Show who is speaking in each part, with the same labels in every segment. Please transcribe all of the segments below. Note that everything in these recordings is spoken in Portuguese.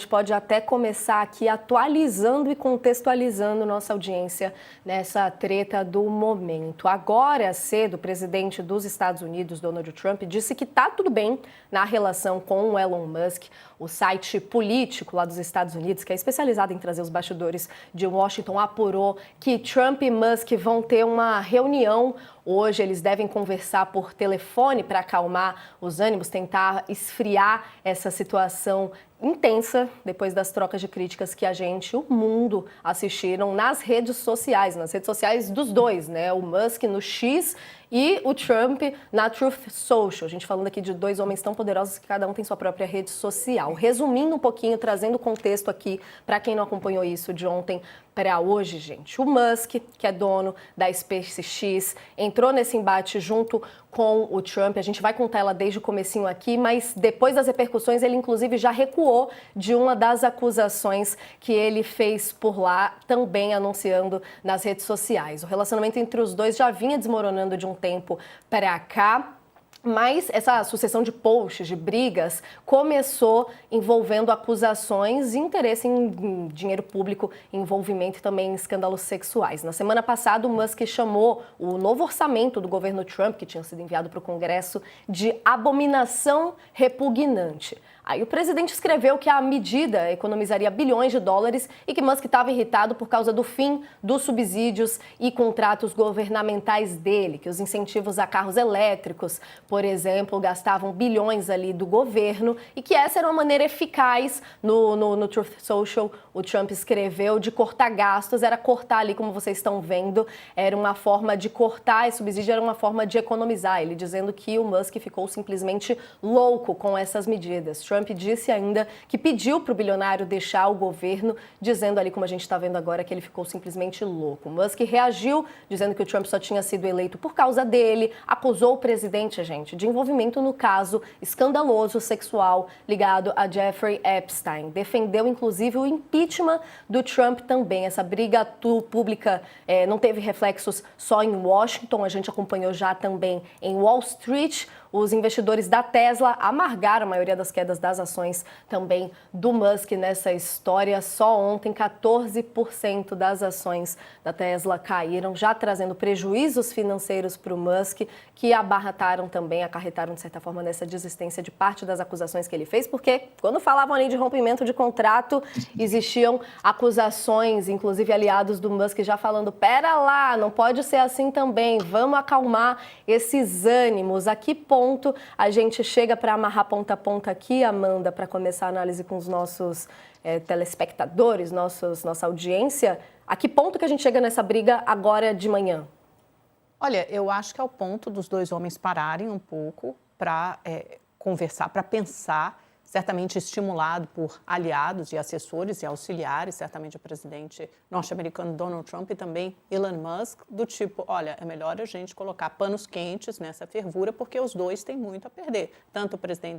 Speaker 1: gente pode até começar aqui atualizando e contextualizando nossa audiência nessa treta do momento. Agora cedo, o presidente dos Estados Unidos, Donald Trump, disse que está tudo bem na relação com o Elon Musk. O site político lá dos Estados Unidos, que é especializado em trazer os bastidores de Washington, apurou que Trump e Musk vão ter uma reunião hoje. Eles devem conversar por telefone para acalmar os ânimos, tentar esfriar essa situação intensa depois das trocas de críticas que a gente, o mundo, assistiram nas redes sociais dos dois, né? O Musk no X e o Trump na Truth Social. A gente falando aqui de dois homens tão poderosos que cada um tem sua própria rede social. Resumindo um pouquinho, trazendo contexto aqui para quem não acompanhou isso de ontem para hoje, gente. O Musk, que é dono da SpaceX, entrou nesse embate junto com o Trump. A gente vai contar ela desde o comecinho aqui, mas depois das repercussões, ele inclusive já recuou de uma das acusações que ele fez por lá, também anunciando nas redes sociais. O relacionamento entre os dois já vinha desmoronando de um tempo para cá. Mas essa sucessão de posts, de brigas, começou envolvendo acusações e interesse em dinheiro público, envolvimento e também em escândalos sexuais. Na semana passada, o Musk chamou o novo orçamento do governo Trump, que tinha sido enviado para o Congresso, de abominação repugnante. Aí o presidente escreveu que a medida economizaria bilhões de dólares e que Musk estava irritado por causa do fim dos subsídios e contratos governamentais dele, que os incentivos a carros elétricos, por exemplo, gastavam bilhões ali do governo e que essa era uma maneira eficaz no Truth Social. O Trump escreveu de cortar gastos, era cortar ali, como vocês estão vendo, era uma forma de cortar esse subsídio, era uma forma de economizar. Ele dizendo que o Musk ficou simplesmente louco com essas medidas. Trump disse ainda que pediu para o bilionário deixar o governo, dizendo ali, como a gente está vendo agora, que ele ficou simplesmente louco. Musk reagiu, dizendo que o Trump só tinha sido eleito por causa dele, acusou o presidente, gente, de envolvimento no caso escandaloso sexual ligado a Jeffrey Epstein. Defendeu, inclusive, o impeachment do Trump também. Essa briga pública não teve reflexos só em Washington, a gente acompanhou já também em Wall Street. Os investidores da Tesla amargaram a maioria das quedas das ações também do Musk nessa história. Só ontem, 14% das ações da Tesla caíram, já trazendo prejuízos financeiros para o Musk, que acarretaram de certa forma, nessa desistência de parte das acusações que ele fez, porque quando falavam ali de rompimento de contrato, existiam acusações, inclusive aliados do Musk já falando, pera lá, não pode ser assim também, vamos acalmar esses ânimos. A que ponto a gente chega para amarrar ponta a ponta aqui, Amanda, para começar a análise com os nossos telespectadores, nossa audiência? A que ponto que a gente chega nessa briga agora de manhã?
Speaker 2: Olha, eu acho que é o ponto dos dois homens pararem um pouco para conversar, para pensar, certamente estimulado por aliados e assessores e auxiliares, certamente o presidente norte-americano Donald Trump e também Elon Musk, do tipo, olha, é melhor a gente colocar panos quentes nessa fervura, porque os dois têm muito a perder. Tanto o presidente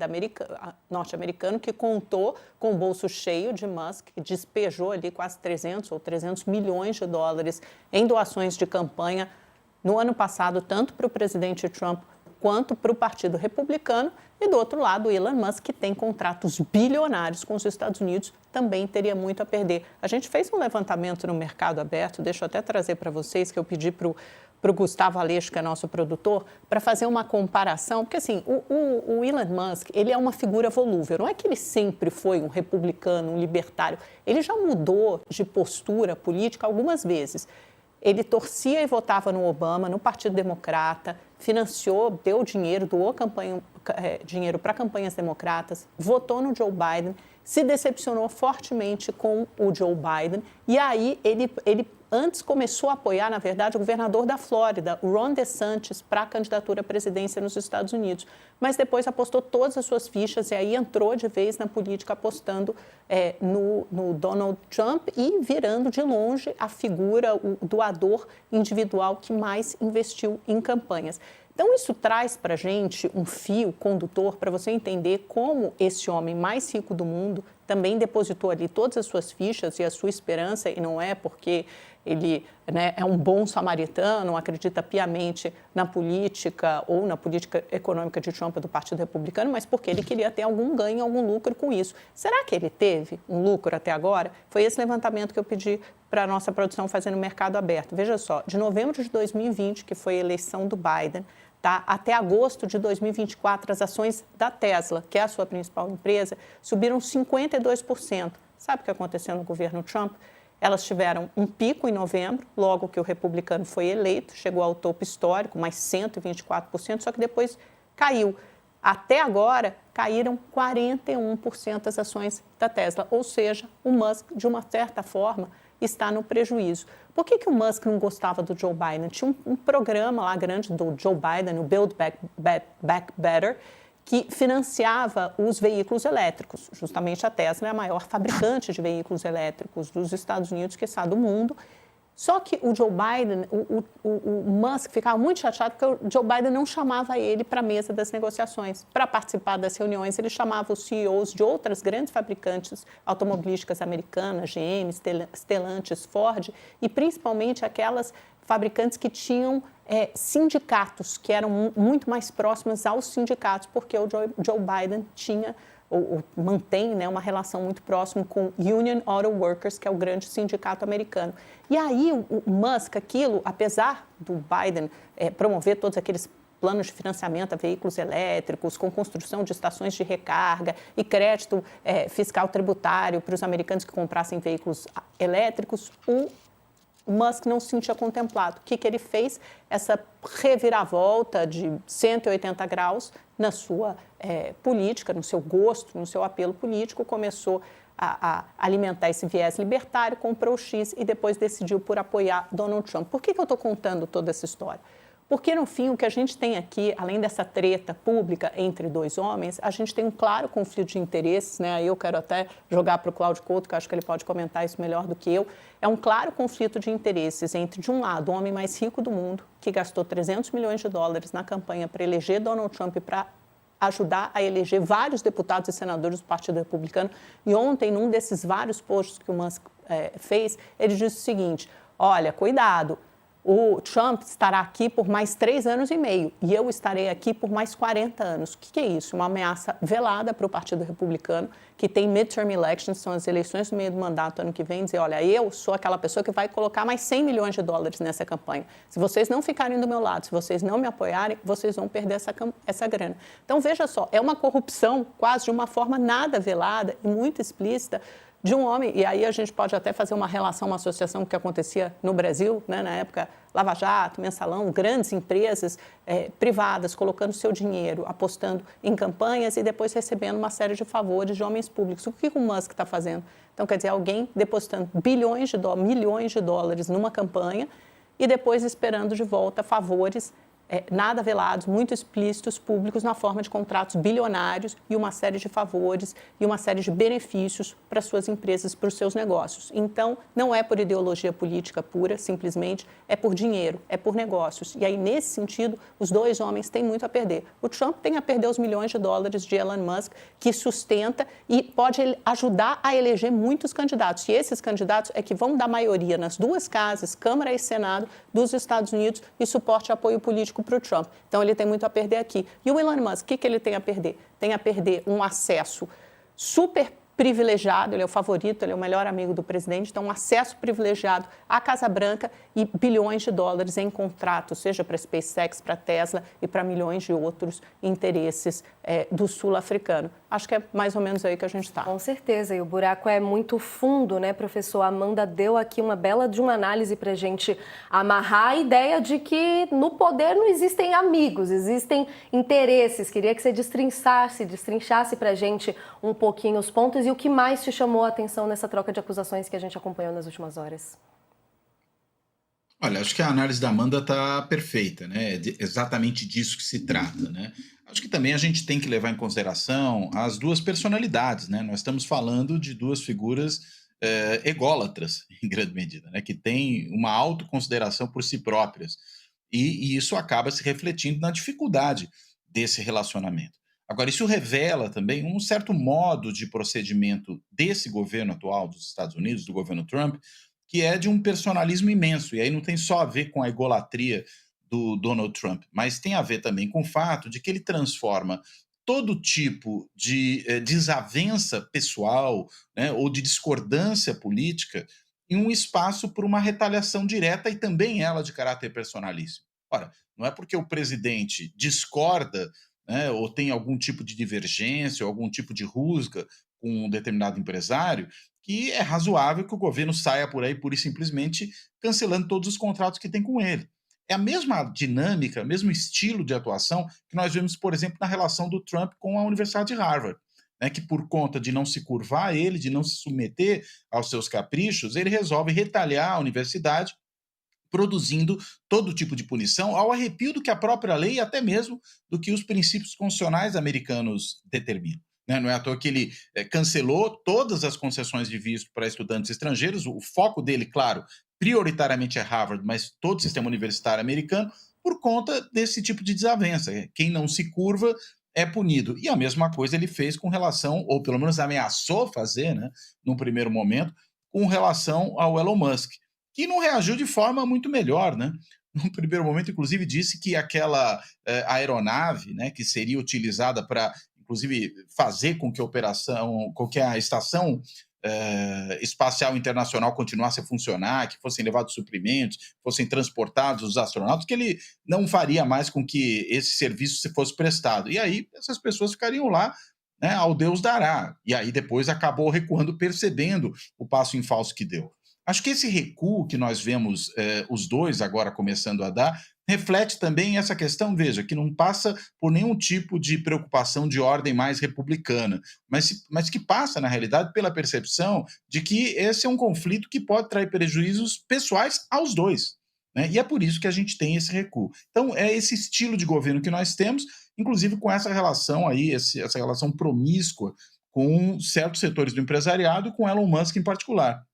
Speaker 2: norte-americano, que contou com o bolso cheio de Musk, que despejou ali quase 300 milhões de dólares em doações de campanha no ano passado, tanto para o presidente Trump quanto para o Partido Republicano, e do outro lado, o Elon Musk, que tem contratos bilionários com os Estados Unidos, também teria muito a perder. A gente fez um levantamento no Mercado Aberto, deixa eu até trazer para vocês, que eu pedi para o Gustavo Aleixo, que é nosso produtor, para fazer uma comparação, porque assim, o Elon Musk, ele é uma figura volúvel, não é que ele sempre foi um republicano, um libertário, ele já mudou de postura política algumas vezes. Ele torcia e votava no Obama, no Partido Democrata, financiou, deu dinheiro, doou dinheiro para campanhas democratas, votou no Joe Biden, se decepcionou fortemente com o Joe Biden e aí ele antes começou a apoiar, na verdade, o governador da Flórida, o Ron DeSantis, para a candidatura à presidência nos Estados Unidos. Mas depois apostou todas as suas fichas e aí entrou de vez na política apostando no Donald Trump e virando de longe a figura, o doador individual que mais investiu em campanhas. Então, isso traz para a gente um fio condutor para você entender como esse homem mais rico do mundo também depositou ali todas as suas fichas e a sua esperança, e não é porque ele, né, é um bom samaritano, acredita piamente na política ou na política econômica de Trump do Partido Republicano, mas porque ele queria ter algum ganho, algum lucro com isso. Será que ele teve um lucro até agora? Foi esse levantamento que eu pedi para a nossa produção fazer no Mercado Aberto. Veja só, de novembro de 2020, que foi a eleição do Biden, tá, até agosto de 2024, as ações da Tesla, que é a sua principal empresa, subiram 52%. Sabe o que aconteceu no governo Trump? Elas tiveram um pico em novembro, logo que o republicano foi eleito, chegou ao topo histórico, mais 124%, só que depois caiu. Até agora, caíram 41% as ações da Tesla, ou seja, o Musk, de uma certa forma, está no prejuízo. Por que o Musk não gostava do Joe Biden? Tinha um programa lá grande do Joe Biden, o Build Back Better, que financiava os veículos elétricos. Justamente a Tesla é a maior fabricante de veículos elétricos dos Estados Unidos, que está do mundo. Só que o Joe Biden, o Musk ficava muito chateado porque o Joe Biden não chamava ele para a mesa das negociações. Para participar das reuniões, ele chamava os CEOs de outras grandes fabricantes automobilísticas americanas, GM, Stellantis, Ford, e principalmente aquelas fabricantes que tinham sindicatos, que eram muito mais próximas aos sindicatos, porque o Joe Biden tinha ou mantém, né, uma relação muito próxima com Union Auto Workers, que é o grande sindicato americano. E aí o Musk, apesar do Biden promover todos aqueles planos de financiamento a veículos elétricos, com construção de estações de recarga e crédito fiscal tributário para os americanos que comprassem veículos elétricos, o Musk não se sentia contemplado. O que ele fez? Essa reviravolta de 180 graus na sua política, no seu gosto, no seu apelo político, começou a alimentar esse viés libertário, comprou o X e depois decidiu por apoiar Donald Trump. Por que eu estou contando toda essa história? Porque, no fim, o que a gente tem aqui, além dessa treta pública entre dois homens, a gente tem um claro conflito de interesses, né? Aí eu quero até jogar para o Cláudio Couto, que eu acho que ele pode comentar isso melhor do que eu. É um claro conflito de interesses entre, de um lado, o homem mais rico do mundo, que gastou 300 milhões de dólares na campanha para eleger Donald Trump e para ajudar a eleger vários deputados e senadores do Partido Republicano. E ontem, num desses vários posts que o Musk fez, ele disse o seguinte: olha, cuidado, o Trump estará aqui por mais 3 anos e meio e eu estarei aqui por mais 40 anos. O que é isso? Uma ameaça velada para o Partido Republicano, que tem midterm elections, são as eleições no meio do mandato ano que vem, dizer, olha, eu sou aquela pessoa que vai colocar mais 100 milhões de dólares nessa campanha. Se vocês não ficarem do meu lado, se vocês não me apoiarem, vocês vão perder essa grana. Então, veja só, é uma corrupção quase de uma forma nada velada e muito explícita de um homem, e aí a gente pode até fazer uma relação, uma associação que acontecia no Brasil, né, na época Lava Jato, Mensalão, grandes empresas privadas colocando seu dinheiro, apostando em campanhas e depois recebendo uma série de favores de homens públicos. O que o Musk está fazendo? Então, quer dizer, alguém depositando milhões de dólares numa campanha e depois esperando de volta favores nada velados, muito explícitos, públicos, na forma de contratos bilionários e uma série de favores e uma série de benefícios para suas empresas, para os seus negócios. Então, não é por ideologia política pura, simplesmente, é por dinheiro, é por negócios. E aí, nesse sentido, os dois homens têm muito a perder. O Trump tem a perder os milhões de dólares de Elon Musk, que sustenta e pode ajudar a eleger muitos candidatos. E esses candidatos é que vão dar maioria nas duas casas, Câmara e Senado, dos Estados Unidos e suporte e apoio político para o Trump. Então, ele tem muito a perder aqui. E o Elon Musk, o que ele tem a perder? Tem a perder um acesso super privilegiado, ele é o favorito, ele é o melhor amigo do presidente, então um acesso privilegiado à Casa Branca e bilhões de dólares em contratos, seja para a SpaceX, para a Tesla e para milhões de outros interesses do sul-africano. Acho que é mais ou menos aí que a gente está.
Speaker 1: Com certeza, e o buraco é muito fundo, né, professor? A Amanda deu aqui uma bela de uma análise para a gente amarrar a ideia de que no poder não existem amigos, existem interesses. Queria que você destrinchasse para a gente um pouquinho os pontos e o que mais te chamou a atenção nessa troca de acusações que a gente acompanhou nas últimas horas.
Speaker 3: Olha, acho que a análise da Amanda está perfeita, né? É exatamente disso que se trata, né? Acho que também a gente tem que levar em consideração as duas personalidades, né? Nós estamos falando de duas figuras ególatras, em grande medida, né? Que têm uma autoconsideração por si próprias. E isso acaba se refletindo na dificuldade desse relacionamento. Agora, isso revela também um certo modo de procedimento desse governo atual dos Estados Unidos, do governo Trump, que é de um personalismo imenso. E aí não tem só a ver com a egolatria do Donald Trump, mas tem a ver também com o fato de que ele transforma todo tipo de desavença pessoal, né, ou de discordância política em um espaço para uma retaliação direta e também ela de caráter personalíssimo. Ora, não é porque o presidente discorda, né, ou tem algum tipo de divergência ou algum tipo de rusga com um determinado empresário, que é razoável que o governo saia por aí pura e simplesmente cancelando todos os contratos que tem com ele. É a mesma dinâmica, mesmo estilo de atuação que nós vemos, por exemplo, na relação do Trump com a Universidade de Harvard, né, que por conta de não se curvar a ele, de não se submeter aos seus caprichos, ele resolve retaliar a universidade produzindo todo tipo de punição, ao arrepio do que a própria lei e até mesmo do que os princípios constitucionais americanos determinam. Né? Não é à toa que ele cancelou todas as concessões de visto para estudantes estrangeiros, o foco dele, claro, prioritariamente é Harvard, mas todo o sistema universitário americano, por conta desse tipo de desavença. Quem não se curva é punido. E a mesma coisa ele fez com relação, ou pelo menos ameaçou fazer, né, num primeiro momento, com relação ao Elon Musk, que não reagiu de forma muito melhor, né? No primeiro momento, inclusive, disse que aquela aeronave, né, que seria utilizada para, inclusive, fazer com que a estação espacial internacional continuasse a funcionar, que fossem levados suprimentos, fossem transportados os astronautas, que ele não faria mais com que esse serviço se fosse prestado. E aí essas pessoas ficariam lá, né, ao Deus dará. E aí depois acabou recuando, percebendo o passo em falso que deu. Acho que esse recuo que nós vemos os dois agora começando a dar, reflete também essa questão, veja, que não passa por nenhum tipo de preocupação de ordem mais republicana, mas que passa, na realidade, pela percepção de que esse é um conflito que pode trazer prejuízos pessoais aos dois. Né? E é por isso que a gente tem esse recuo. Então, é esse estilo de governo que nós temos, inclusive com essa relação aí, essa relação promíscua com certos setores do empresariado e com Elon Musk em particular.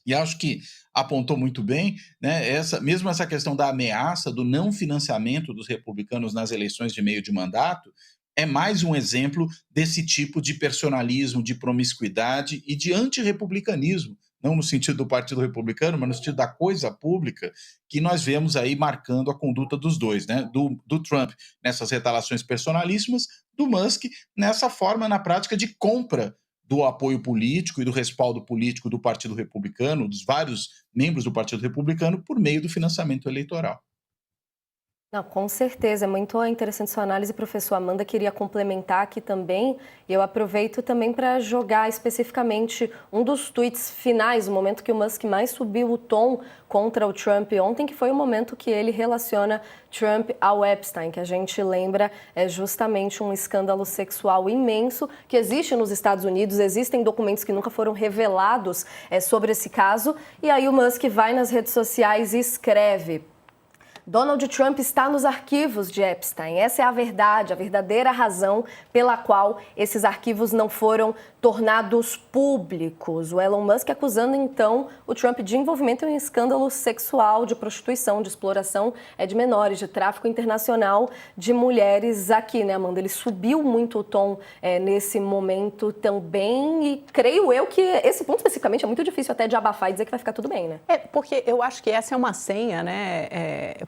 Speaker 3: E acho que apontou muito bem, né, mesmo essa questão da ameaça do não financiamento dos republicanos nas eleições de meio de mandato, é mais um exemplo desse tipo de personalismo, de promiscuidade e de antirrepublicanismo, não no sentido do Partido Republicano, mas no sentido da coisa pública, que nós vemos aí marcando a conduta dos dois, né, do Trump nessas retaliações personalíssimas, do Musk nessa forma, na prática, de compra do apoio político e do respaldo político do Partido Republicano, dos vários membros do Partido Republicano, por meio do financiamento eleitoral.
Speaker 1: Não, com certeza, é muito interessante sua análise, professor. Amanda queria complementar aqui também, e eu aproveito também para jogar especificamente um dos tweets finais, o momento que o Musk mais subiu o tom contra o Trump ontem, que foi o momento que ele relaciona Trump ao Epstein, que a gente lembra é justamente um escândalo sexual imenso que existe nos Estados Unidos, existem documentos que nunca foram revelados sobre esse caso, e aí o Musk vai nas redes sociais e escreve: Donald Trump está nos arquivos de Epstein. Essa é a verdade, a verdadeira razão pela qual esses arquivos não foram tornados públicos. O Elon Musk acusando, então, o Trump de envolvimento em um escândalo sexual, de prostituição, de exploração de menores, de tráfico internacional de mulheres aqui, né, Amanda? Ele subiu muito o tom nesse momento também e creio eu que esse ponto especificamente é muito difícil até de abafar e dizer que vai ficar tudo bem, né?
Speaker 2: Porque eu acho que essa é uma senha, né,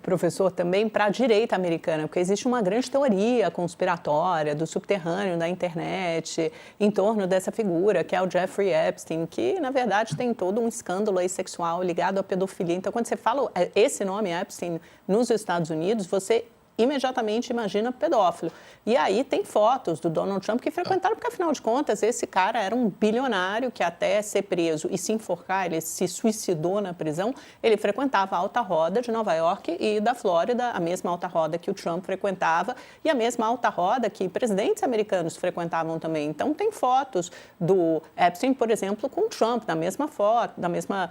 Speaker 2: professor, também para a direita americana, porque existe uma grande teoria conspiratória do subterrâneo da internet em torno dessa figura, que é o Jeffrey Epstein, que, na verdade, tem todo um escândalo aí sexual ligado à pedofilia. Então, quando você fala esse nome, Epstein, nos Estados Unidos, você imediatamente imagina pedófilo. E aí tem fotos do Donald Trump que frequentaram, porque afinal de contas esse cara era um bilionário que até ser preso e se enforcar, ele se suicidou na prisão, ele frequentava a alta roda de Nova York e da Flórida, a mesma alta roda que o Trump frequentava e a mesma alta roda que presidentes americanos frequentavam também. Então tem fotos do Epstein, por exemplo, com o Trump, na mesma foto, na mesma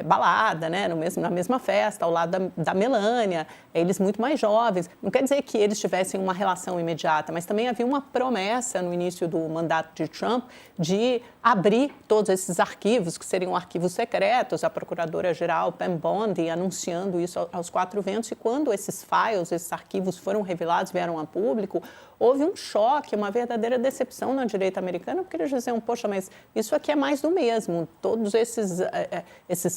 Speaker 2: balada, né? Na mesma festa, ao lado da Melania, eles muito mais jovens. Não quer dizer que eles tivessem uma relação imediata, mas também havia uma promessa no início do mandato de Trump de abrir todos esses arquivos, que seriam arquivos secretos, a procuradora-geral Pam Bondi anunciando isso aos quatro ventos, e quando esses files, esses arquivos foram revelados, vieram a público, houve um choque, uma verdadeira decepção na direita americana, porque eles diziam, poxa, mas isso aqui é mais do mesmo, todos esses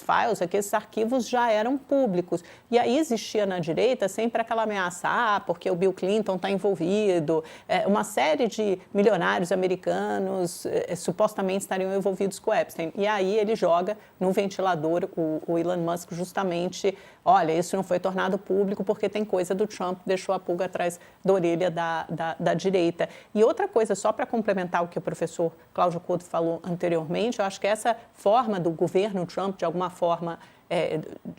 Speaker 2: files aqui, esses arquivos já eram públicos. E aí existia na direita sempre aquela ameaça, porque o Bill Clinton está envolvido, uma série de milionários americanos supostamente estariam envolvidos com o Epstein. E aí ele joga no ventilador, o Elon Musk, justamente, olha, isso não foi tornado público porque tem coisa do Trump que deixou a pulga atrás da orelha da direita. E outra coisa, só para complementar o que o professor Cláudio Couto falou anteriormente, eu acho que essa forma do governo Trump, de alguma forma,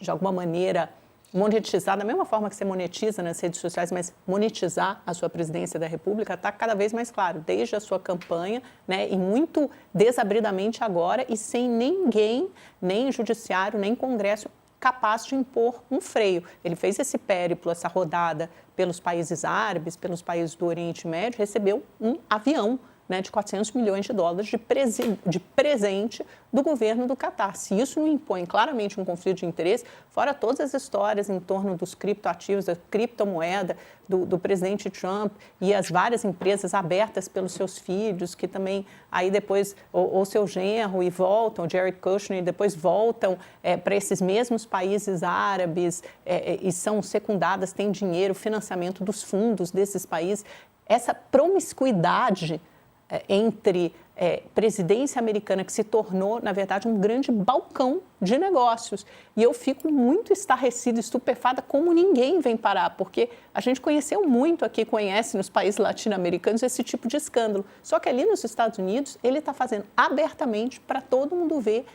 Speaker 2: de alguma maneira, monetizar, da mesma forma que você monetiza nas redes sociais, mas monetizar a sua presidência da República está cada vez mais claro, desde a sua campanha, né, e muito desabridamente agora, e sem ninguém, nem judiciário, nem Congresso, capaz de impor um freio. Ele fez esse périplo, essa rodada pelos países árabes, pelos países do Oriente Médio, recebeu um avião, né, de 400 milhões de dólares de presente do governo do Catar. Se isso não impõe claramente um conflito de interesse, fora todas as histórias em torno dos criptoativos, da criptomoeda do presidente Trump e as várias empresas abertas pelos seus filhos, que também aí depois, ou seu genro, e voltam, o Jared Kushner, e depois voltam para esses mesmos países árabes e são secundadas, têm dinheiro, financiamento dos fundos desses países. Essa promiscuidade entre presidência americana, que se tornou, na verdade, um grande balcão de negócios. E eu fico muito estarrecida, estupefada, como ninguém vem parar, porque a gente conheceu muito aqui, conhece nos países latino-americanos esse tipo de escândalo. Só que ali nos Estados Unidos, ele está fazendo abertamente para todo mundo ver.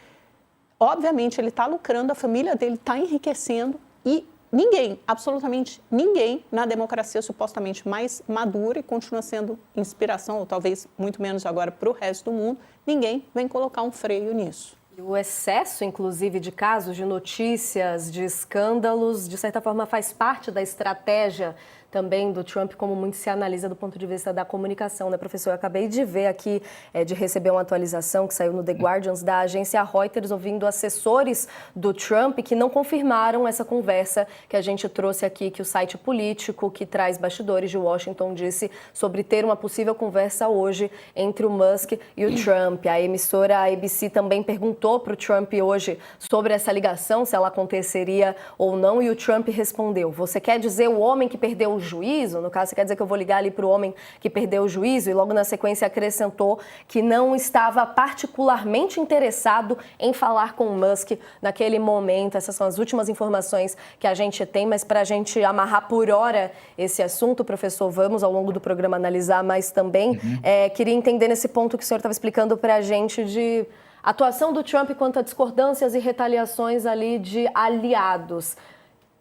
Speaker 2: Obviamente, ele está lucrando, a família dele está enriquecendo e ninguém, absolutamente ninguém, na democracia supostamente mais madura e continua sendo inspiração, ou talvez muito menos agora para o resto do mundo, ninguém vem colocar um freio nisso.
Speaker 1: E o excesso, inclusive, de casos, de notícias, de escândalos, de certa forma faz parte da estratégia também do Trump, como muito se analisa do ponto de vista da comunicação, né, professor? Eu acabei de ver aqui, de receber uma atualização que saiu no The Guardian da agência Reuters, ouvindo assessores do Trump que não confirmaram essa conversa que a gente trouxe aqui, que o site político que traz bastidores de Washington disse sobre ter uma possível conversa hoje entre o Musk e o Trump. A emissora ABC também perguntou para o Trump hoje sobre essa ligação, se ela aconteceria ou não, e o Trump respondeu: você quer dizer o homem que perdeu o juízo? No caso, você quer dizer que eu vou ligar ali para o homem que perdeu o juízo? E logo na sequência acrescentou que não estava particularmente interessado em falar com o Musk naquele momento. Essas são as últimas informações que a gente tem, mas para a gente amarrar por hora esse assunto, professor, vamos ao longo do programa analisar mais também. Queria entender nesse ponto que o senhor estava explicando para a gente de atuação do Trump quanto a discordâncias e retaliações ali de aliados.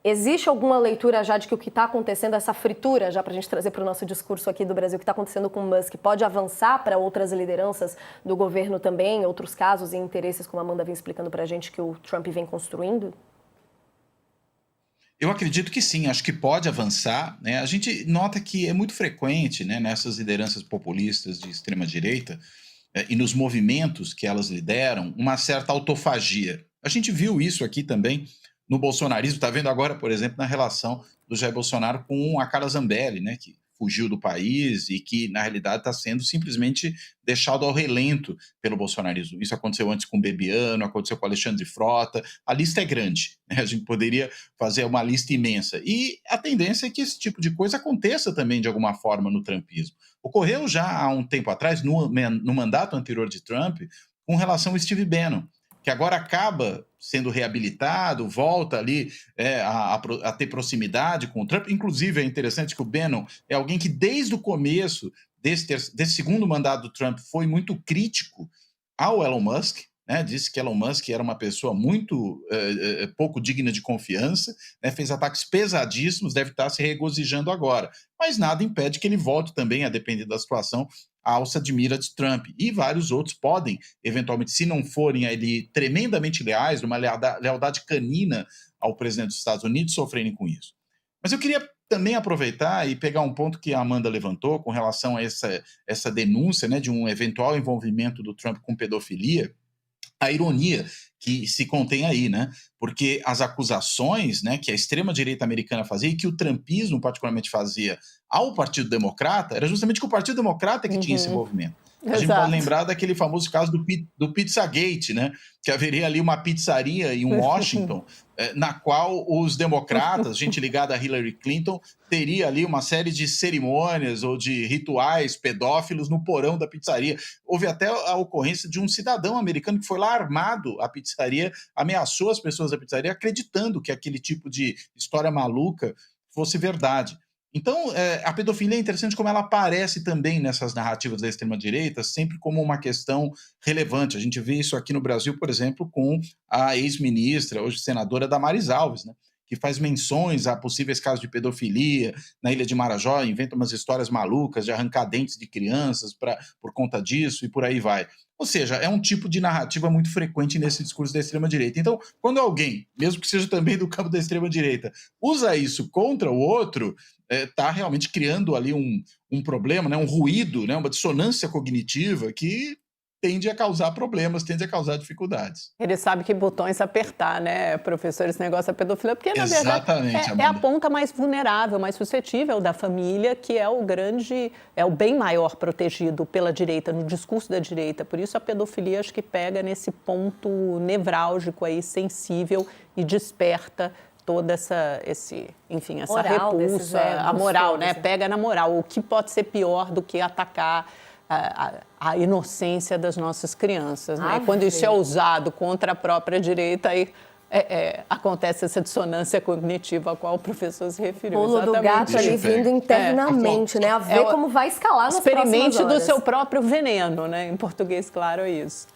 Speaker 1: Existe alguma leitura já de que o que está acontecendo, essa fritura, já para a gente trazer para o nosso discurso aqui do Brasil, o que está acontecendo com o Musk, pode avançar para outras lideranças do governo também, outros casos e interesses, como a Amanda vem explicando para a gente, que o Trump vem construindo?
Speaker 3: Eu acredito que sim, acho que pode avançar, né? A gente nota que é muito frequente, né, nessas lideranças populistas de extrema-direita e nos movimentos que elas lideram, uma certa autofagia. A gente viu isso aqui também no bolsonarismo, está vendo agora, por exemplo, na relação do Jair Bolsonaro com a Carla Zambelli, né, que fugiu do país e que, na realidade, está sendo simplesmente deixado ao relento pelo bolsonarismo. Isso aconteceu antes com o Bebiano, aconteceu com o Alexandre Frota. A lista é grande, né? A gente poderia fazer uma lista imensa. E a tendência é que esse tipo de coisa aconteça também, de alguma forma, no trumpismo. Ocorreu já há um tempo atrás, no mandato anterior de Trump, com relação ao Steve Bannon, que agora acaba sendo reabilitado, volta ali a ter proximidade com o Trump. Inclusive, é interessante que o Bannon é alguém que, desde o começo desse segundo mandato do Trump, foi muito crítico ao Elon Musk, né? Disse que Elon Musk era uma pessoa muito pouco digna de confiança, né? Fez ataques pesadíssimos, deve estar se regozijando agora. Mas nada impede que ele volte também, a depender da situação, a alça de mira de Trump. E vários outros podem, eventualmente, se não forem ali tremendamente leais, uma lealdade canina ao presidente dos Estados Unidos, sofrerem com isso. Mas eu queria também aproveitar e pegar um ponto que a Amanda levantou com relação a essa denúncia, né, de um eventual envolvimento do Trump com pedofilia. A ironia que se contém aí, né? Porque as acusações, né, que a extrema-direita americana fazia e que o trumpismo particularmente fazia ao Partido Democrata, era justamente que o Partido Democrata que tinha esse envolvimento. A gente pode lembrar daquele famoso caso do Pizzagate, né? Que haveria ali uma pizzaria em Washington, na qual os democratas, gente ligada a Hillary Clinton, teria ali uma série de cerimônias ou de rituais pedófilos no porão da pizzaria. Houve até a ocorrência de um cidadão americano que foi lá armado à pizzaria, ameaçou as pessoas da pizzaria, acreditando que aquele tipo de história maluca fosse verdade. Então, a pedofilia é interessante como ela aparece também nessas narrativas da extrema-direita, sempre como uma questão relevante. A gente vê isso aqui no Brasil, por exemplo, com a ex-ministra, hoje senadora Damares Alves, né, que faz menções a possíveis casos de pedofilia na Ilha de Marajó, inventa umas histórias malucas de arrancar dentes de crianças por conta disso e por aí vai. Ou seja, é um tipo de narrativa muito frequente nesse discurso da extrema-direita. Então, quando alguém, mesmo que seja também do campo da extrema-direita, usa isso contra o outro, está realmente criando ali um problema, né, um ruído, né, uma dissonância cognitiva que tende a causar problemas, tende a causar dificuldades.
Speaker 2: Ele sabe que botões apertar, né, professor, esse negócio da pedofilia, porque, na
Speaker 3: Exatamente,
Speaker 2: verdade, é a ponta mais vulnerável, mais suscetível da família, que é o bem maior protegido pela direita, no discurso da direita. Por isso, a pedofilia, acho que pega nesse ponto nevrálgico aí, sensível e desperta toda essa
Speaker 1: Moral
Speaker 2: repulsa, a moral, né? Pega na moral. O que pode ser pior do que atacar a inocência das nossas crianças, né? E quando isso é usado contra a própria direita, aí acontece essa dissonância cognitiva a qual o professor se referiu.
Speaker 1: Pulo do gato ali vindo internamente, né? A ver como vai escalar nas próximas horas.
Speaker 2: Experimente do seu próprio veneno, né? Em português, claro, é isso.